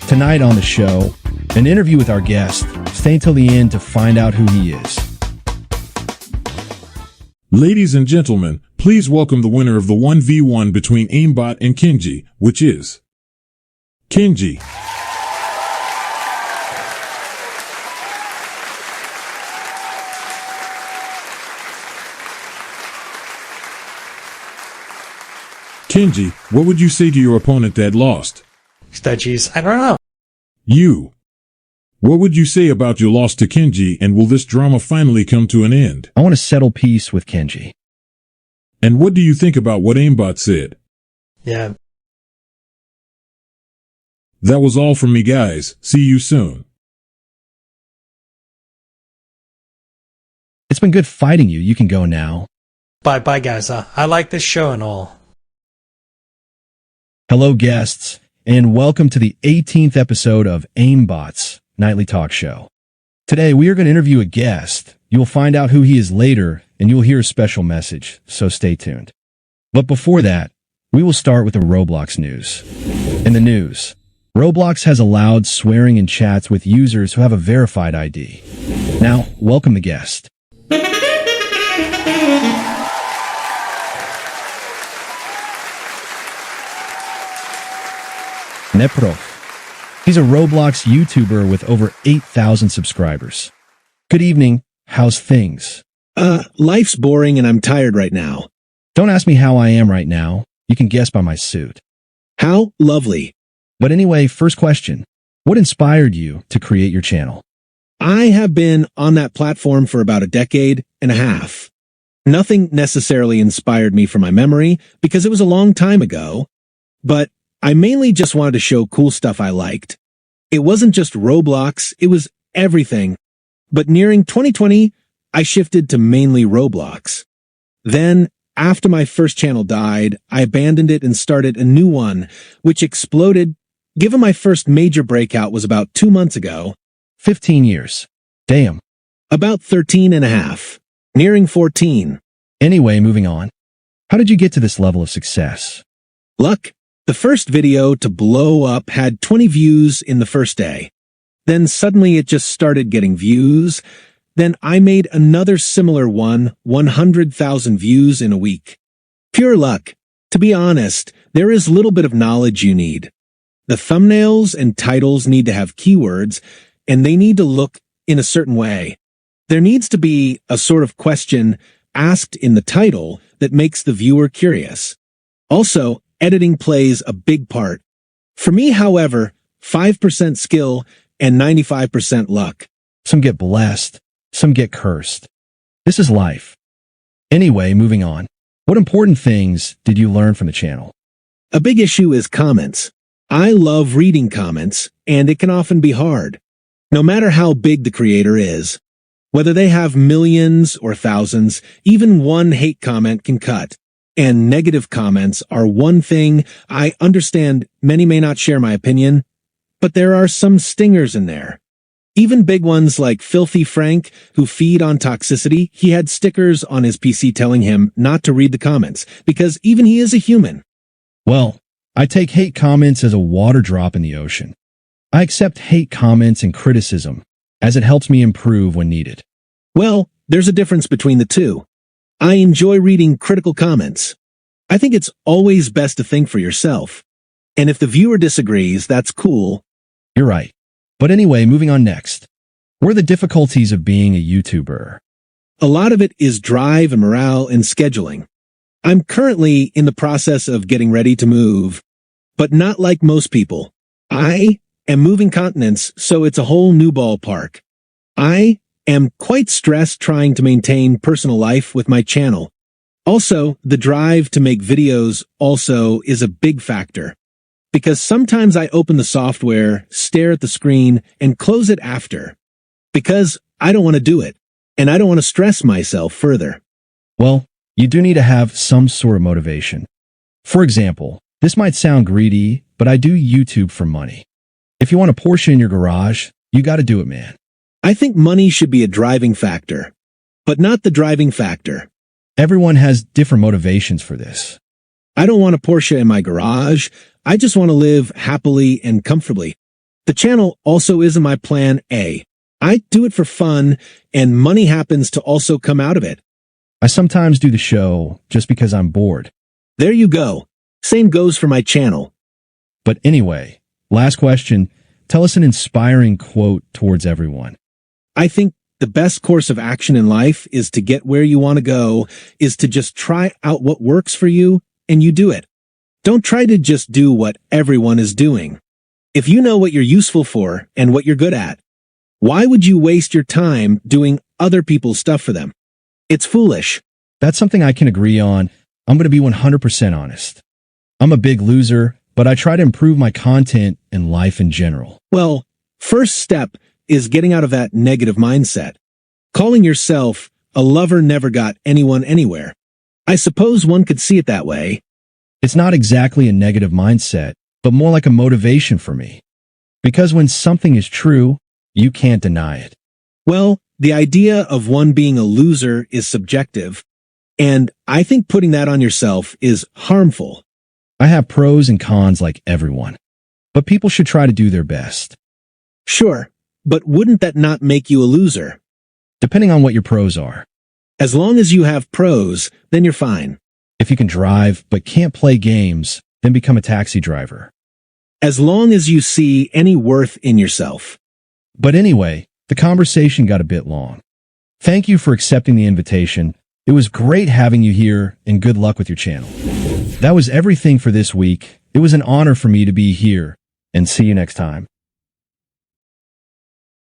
Tonight on the show, an interview with our guest. Stay until the end to find out who he is. Ladies and gentlemen, please welcome the winner of the 1v1 between Aimbot and Kenji, which is Kenji. Kenji, what would you say to your opponent that lost? Geez, I don't know. You. What would you say about your loss to Kenji, and will this drama finally come to an end? I want to settle peace with Kenji. And what do you think about what Aimbot said? Yeah. That was all from me, guys. See you soon. It's been good fighting you. You can go now. Bye, guys. I like this show and all. Hello, guests, and welcome to the 18th episode of Aimbot's Nightly Talk Show. Today, we are going to interview a guest. You will find out who he is later, and you will hear a special message, so stay tuned. But before that, we will start with the Roblox news. In the news, Roblox has allowed swearing in chats with users who have a verified ID. Now, welcome the guest. Neprov. He's a Roblox YouTuber with over 8,000 subscribers. Good evening. How's things? Life's boring and I'm tired right now. Don't ask me how I am right now. You can guess by my suit. How lovely. But anyway, first question. What inspired you to create your channel? I have been on that platform for about a decade and a half. Nothing necessarily inspired me from my memory because it was a long time ago, but I mainly just wanted to show cool stuff I liked. It wasn't just Roblox, it was everything. But nearing 2020, I shifted to mainly Roblox. Then, after my first channel died, I abandoned it and started a new one, which exploded, given my first major breakout was about 2 months ago. 15 years. Damn. About 13 and a half. Nearing 14. Anyway, moving on. How did you get to this level of success? Luck. The first video to blow up had 20 views in the first day. Then suddenly it just started getting views. Then I made another similar one, 100,000 views in a week. Pure luck. To be honest, there is little bit of knowledge you need. The thumbnails and titles need to have keywords, and they need to look in a certain way. There needs to be a sort of question asked in the title that makes the viewer curious. Also, editing plays a big part. For me, however, 5% skill and 95% luck. Some get blessed, some get cursed. This is life. Anyway, moving on. What important things did you learn from the channel? A big issue is comments. I love reading comments, and it can often be hard. No matter how big the creator is, whether they have millions or thousands, even one hate comment can cut. And negative comments are one thing. I understand many may not share my opinion, but there are some stingers in there. Even big ones like Filthy Frank, who feed on toxicity, he had stickers on his PC telling him not to read the comments, because even he is a human. Well, I take hate comments as a water drop in the ocean. I accept hate comments and criticism, as it helps me improve when needed. Well, there's a difference between the two. I enjoy reading critical comments. I think it's always best to think for yourself. And if the viewer disagrees, that's cool. You're right. But anyway, moving on next. What are the difficulties of being a YouTuber? A lot of it is drive and morale and scheduling. I'm currently in the process of getting ready to move, but not like most people. I am moving continents, so it's a whole new ballpark. I am quite stressed trying to maintain personal life with my channel. Also, the drive to make videos also is a big factor. Because sometimes I open the software, stare at the screen, and close it after. Because I don't want to do it, and I don't want to stress myself further. Well, you do need to have some sort of motivation. For example, this might sound greedy, but I do YouTube for money. If you want a Porsche in your garage, you got to do it, man. I think money should be a driving factor, but not the driving factor. Everyone has different motivations for this. I don't want a Porsche in my garage. I just want to live happily and comfortably. The channel also isn't my plan A. I do it for fun, and money happens to also come out of it. I sometimes do the show just because I'm bored. There you go. Same goes for my channel. But anyway, last question. Tell us an inspiring quote towards everyone. I think the best course of action in life is to get where you want to go, is to just try out what works for you, and you do it. Don't try to just do what everyone is doing. If you know what you're useful for and what you're good at, why would you waste your time doing other people's stuff for them? It's foolish. That's something I can agree on. I'm going to be 100% honest. I'm a big loser, but I try to improve my content and life in general. Well, first step is getting out of that negative mindset. Calling yourself a lover never got anyone anywhere. I suppose one could see it that way. It's not exactly a negative mindset, but more like a motivation for me. Because when something is true, you can't deny it. Well, the idea of one being a loser is subjective, and I think putting that on yourself is harmful. I have pros and cons like everyone, but people should try to do their best. Sure, but wouldn't that not make you a loser? Depending on what your pros are. As long as you have pros, then you're fine. If you can drive but can't play games, then become a taxi driver. As long as you see any worth in yourself. But anyway, the conversation got a bit long. Thank you for accepting the invitation. It was great having you here, and good luck with your channel. That was everything for this week. It was an honor for me to be here, and see you next time.